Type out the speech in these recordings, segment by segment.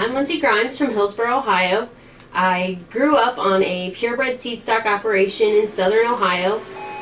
I'm Lindsay Grimes from Hillsboro, Ohio. I grew up on a purebred seed stock operation in southern Ohio.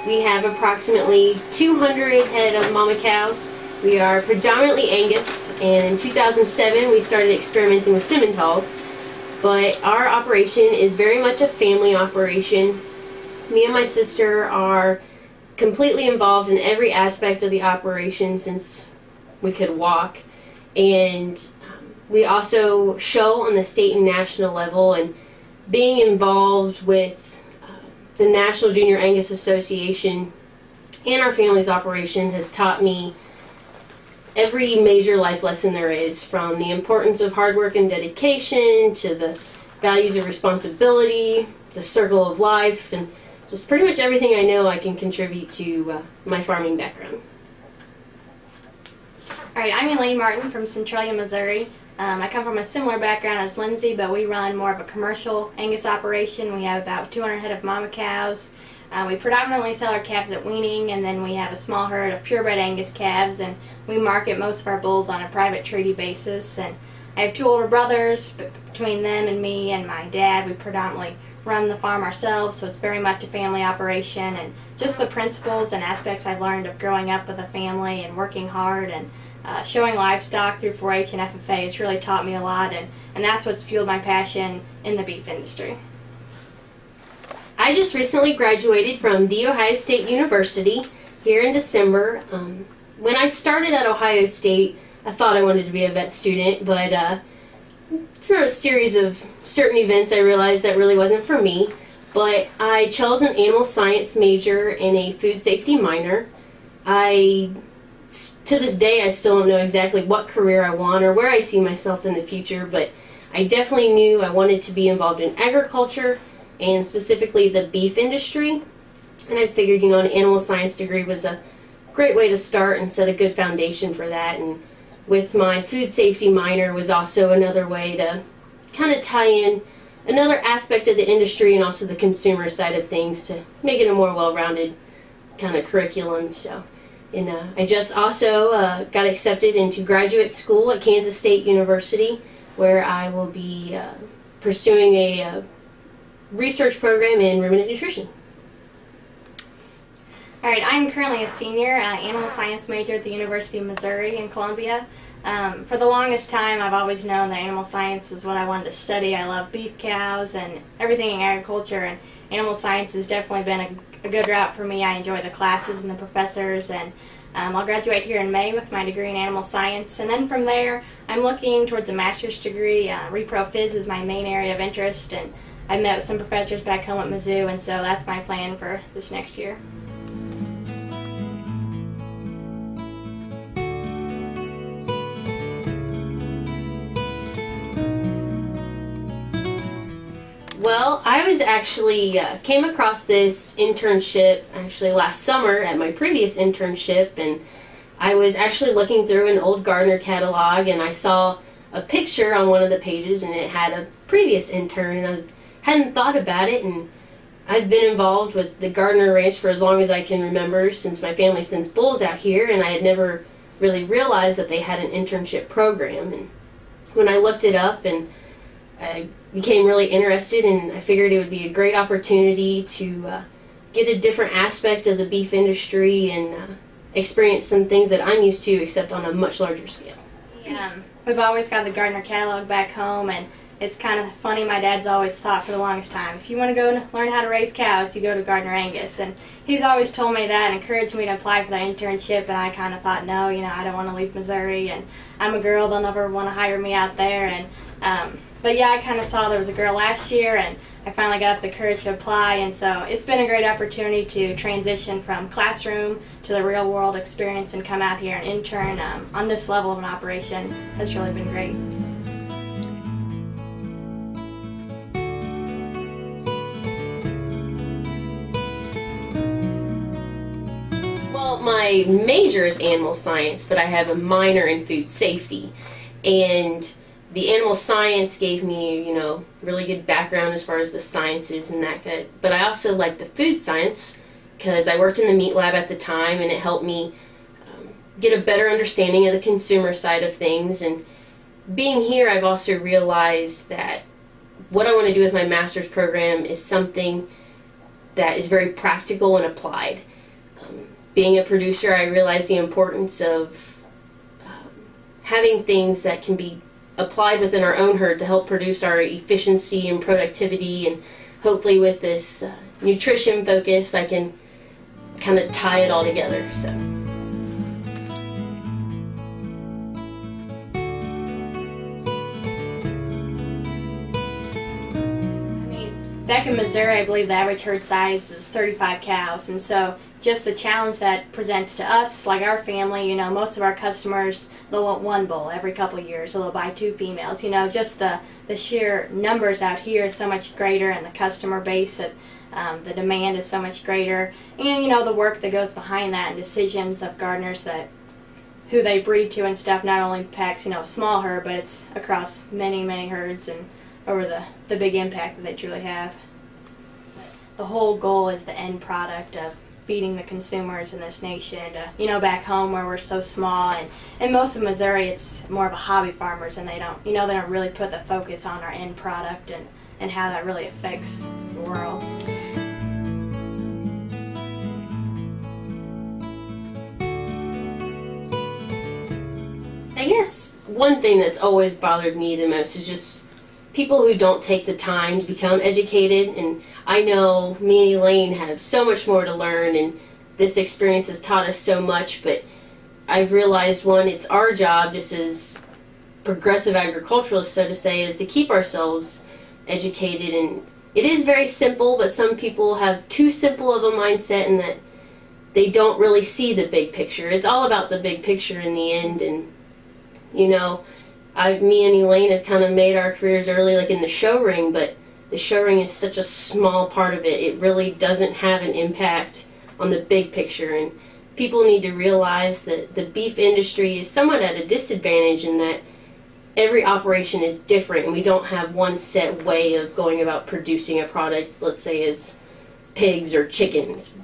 We have approximately 200 head of mama cows. We are predominantly Angus, and in 2007 we started experimenting with Simmentals. But our operation is very much a family operation. Me and my sister are completely involved in every aspect of the operation since we could walk. And we also show on the state and national level, and being involved with the National Junior Angus Association and our family's operation has taught me every major life lesson there is, from the importance of hard work and dedication to the values of responsibility, the circle of life, and just pretty much everything I know I can contribute to my farming background. Alright, I'm Elaine Martin from Centralia, Missouri. I come from a similar background as Lindsay, but we run more of a commercial Angus operation. We have about 200 head of mama cows. We predominantly sell our calves at weaning, and then we have a small herd of purebred Angus calves, and we market most of our bulls on a private treaty basis. And I have two older brothers. Between them and me and my dad, we predominantly run the farm ourselves, so it's very much a family operation, and just the principles and aspects I've learned of growing up with a family and working hard and showing livestock through 4-H and FFA has really taught me a lot, and that's what's fueled my passion in the beef industry. I just recently graduated from The Ohio State University here in December. When I started at Ohio State, I thought I wanted to be a vet student, but through a series of certain events I realized that really wasn't for me. But I chose an animal science major and a food safety minor. To this day, I still don't know exactly what career I want or where I see myself in the future, but I definitely knew I wanted to be involved in agriculture, and specifically the beef industry. And I figured, an animal science degree was a great way to start and set a good foundation for that. And with my food safety minor was also another way to kind of tie in another aspect of the industry and also the consumer side of things to make it a more well-rounded kind of curriculum. And I just also got accepted into graduate school at Kansas State University, where I will be pursuing a research program in ruminant nutrition. Alright, I'm currently a senior animal science major at the University of Missouri in Columbia. For the longest time, I've always known that animal science was what I wanted to study. I love beef cows and everything in agriculture, and animal science has definitely been a good route for me. I enjoy the classes and the professors, and I'll graduate here in May with my degree in animal science, and then from there I'm looking towards a master's degree. Repro Phys is my main area of interest, and I've met with some professors back home at Mizzou, and so that's my plan for this next year. Well, I was actually came across this internship actually last summer at my previous internship, and I was actually looking through an old Gardner catalog, and I saw a picture on one of the pages, and it had a previous intern, and hadn't thought about it. And I've been involved with the Gardner Ranch for as long as I can remember, since my family sends bulls out here, and I had never really realized that they had an internship program. And when I looked it up, and I became really interested, and I figured it would be a great opportunity to get a different aspect of the beef industry and experience some things that I'm used to, except on a much larger scale. We've always got the Gardner catalog back home, and it's kind of funny, my dad's always thought for the longest time, if you want to go and learn how to raise cows, you go to Gardner Angus. And he's always told me that and encouraged me to apply for that internship, and I kind of thought, no, I don't want to leave Missouri, and I'm a girl, they'll never want to hire me out there. And but yeah, I kind of saw there was a girl last year, and I finally got the courage to apply, and so it's been a great opportunity to transition from classroom to the real world experience and come out here and intern on this level of an operation. Has really been great. Well, my major is animal science, but I have a minor in food safety, and the animal science gave me, really good background as far as the sciences and that good. But I also like the food science because I worked in the meat lab at the time, and it helped me get a better understanding of the consumer side of things. And being here, I've also realized that what I want to do with my master's program is something that is very practical and applied. Being a producer, I realize the importance of having things that can be applied within our own herd to help produce our efficiency and productivity, and hopefully with this nutrition focus I can kind of tie it all together. So. Back in Missouri, I believe the average herd size is 35 cows, and so just the challenge that presents to us, like our family, most of our customers, they'll want one bull every couple of years, or they'll buy 2 females. Just the sheer numbers out here is so much greater, and the customer base, the demand is so much greater, and the work that goes behind that, and decisions of gardeners that who they breed to and stuff not only impacts a small herd, but it's across many herds and over the big impact that they truly have. The whole goal is the end product of feeding the consumers in this nation. Back home where we're so small, and most of Missouri, it's more of a hobby farmers, and they don't really put the focus on our end product and how that really affects the world. I guess one thing that's always bothered me the most is just people who don't take the time to become educated. And I know me and Elaine have so much more to learn, and this experience has taught us so much, but I've realized, one, it's our job just as progressive agriculturalists, so to say, is to keep ourselves educated. And it is very simple, but some people have too simple of a mindset in that they don't really see the big picture. It's all about the big picture in the end. And me and Elaine have kind of made our careers early, like in the show ring, but the show ring is such a small part of it. It really doesn't have an impact on the big picture, and people need to realize that the beef industry is somewhat at a disadvantage in that every operation is different, and we don't have one set way of going about producing a product, let's say as pigs or chickens.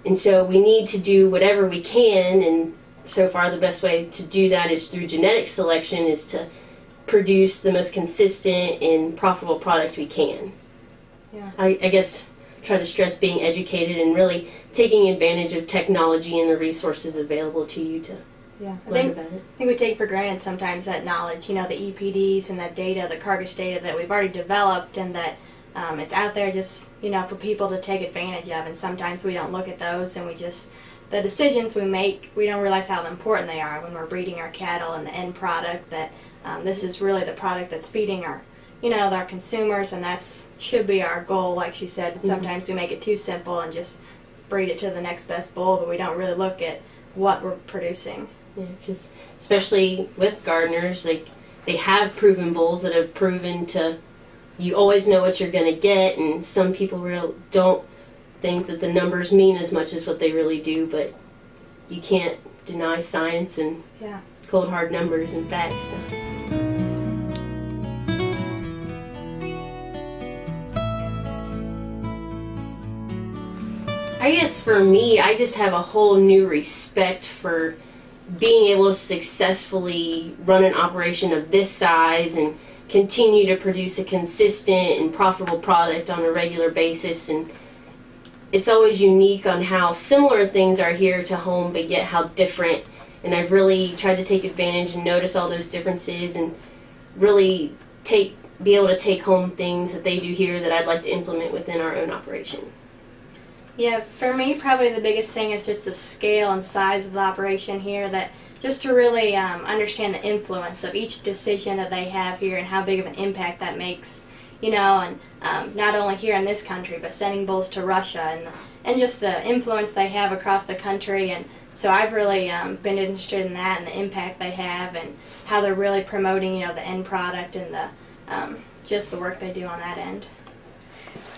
And so we need to do whatever we can, and so far the best way to do that is through genetic selection, is to produce the most consistent and profitable product we can. Yeah. I guess try to stress being educated and really taking advantage of technology and the resources available to you to learn about it. I think we take for granted sometimes that knowledge, the EPDs and that data, the carcass data that we've already developed, and that it's out there just, for people to take advantage of, and sometimes we don't look at those, and the decisions we make, we don't realize how important they are when we're breeding our cattle and the end product, that this is really the product that's feeding our, our consumers, and that's should be our goal, like she said. Sometimes we make it too simple and just breed it to the next best bull, but we don't really look at what we're producing. Yeah, because especially with gardeners, they have proven bulls that have proven to, you always know what you're going to get, and some people don't think that the numbers mean as much as what they really do, but you can't deny science and cold hard numbers and facts. So. I guess for me, I just have a whole new respect for being able to successfully run an operation of this size and continue to produce a consistent and profitable product on a regular basis. And it's always unique on how similar things are here to home, but yet how different. And I've really tried to take advantage and notice all those differences, and really be able to take home things that they do here that I'd like to implement within our own operation. Yeah, for me, probably the biggest thing is just the scale and size of the operation here, that just to really understand the influence of each decision that they have here and how big of an impact that makes, and not only here in this country, but sending bulls to Russia, and just the influence they have across the country. And so I've really been interested in that and the impact they have, and how they're really promoting, the end product and just the work they do on that end.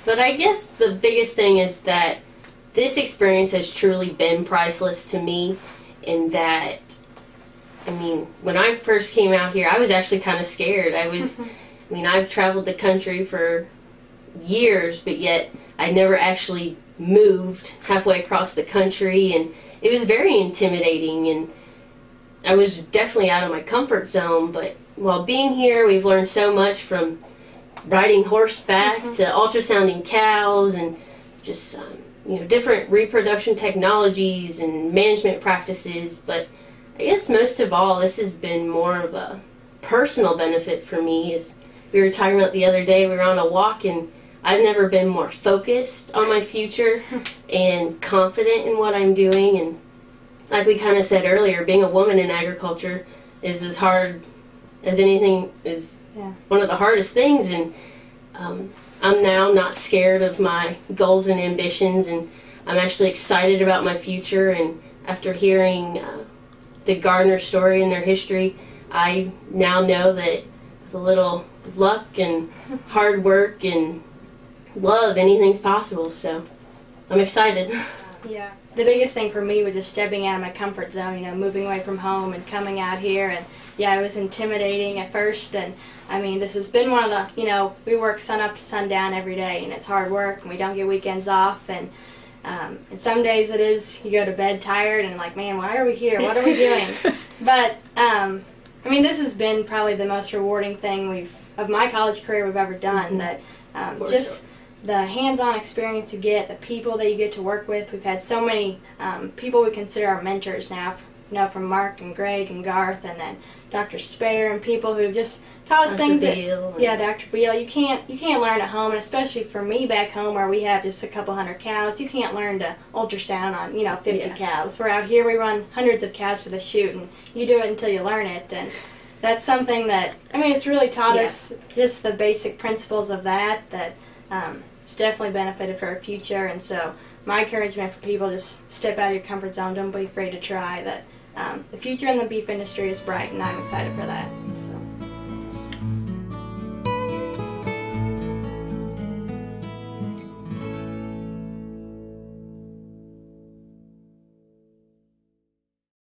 But I guess the biggest thing is that this experience has truly been priceless to me, in that, when I first came out here, I was actually kind of scared. I've traveled the country for years, but yet I never actually moved halfway across the country, and it was very intimidating, and I was definitely out of my comfort zone. But while being here, we've learned so much, from riding horseback to ultrasounding cows, and just different reproduction technologies and management practices. But I guess most of all, this has been more of a personal benefit for me. As we were talking about the other day, we were on a walk, and I've never been more focused on my future and confident in what I'm doing. And like we kind of said earlier, being a woman in agriculture is as hard as anything, is one of the hardest things. And I'm now not scared of my goals and ambitions, and I'm actually excited about my future. And after hearing the Gardner story and their history, I now know that with a little luck and hard work and love, anything's possible. So I'm excited. Yeah. The biggest thing for me was just stepping out of my comfort zone, moving away from home and coming out here. And yeah, it was intimidating at first. And I mean, this has been one of the, we work sun up to sundown every day, and it's hard work, and we don't get weekends off. And some days it is, you go to bed tired and like, man, why are we here? What are we doing? But I mean, this has been probably the most rewarding thing of my college career we've ever done. That just the hands-on experience you get, the people that you get to work with. We've had so many people we consider our mentors now, from Mark and Greg and Garth, and then Dr. Speyer, and people who just taught us things that, Dr. Beal, you can't learn at home. And especially for me back home, where we have just a couple hundred cows, you can't learn to ultrasound on 50 cows. We're out here, we run hundreds of cows for the chute, and you do it until you learn it. And that's something that, I mean, it's really taught us just the basic principles of that it's definitely benefited for our future. And so my encouragement for people, just step out of your comfort zone, don't be afraid to try. That the future in the beef industry is bright, and I'm excited for that. So.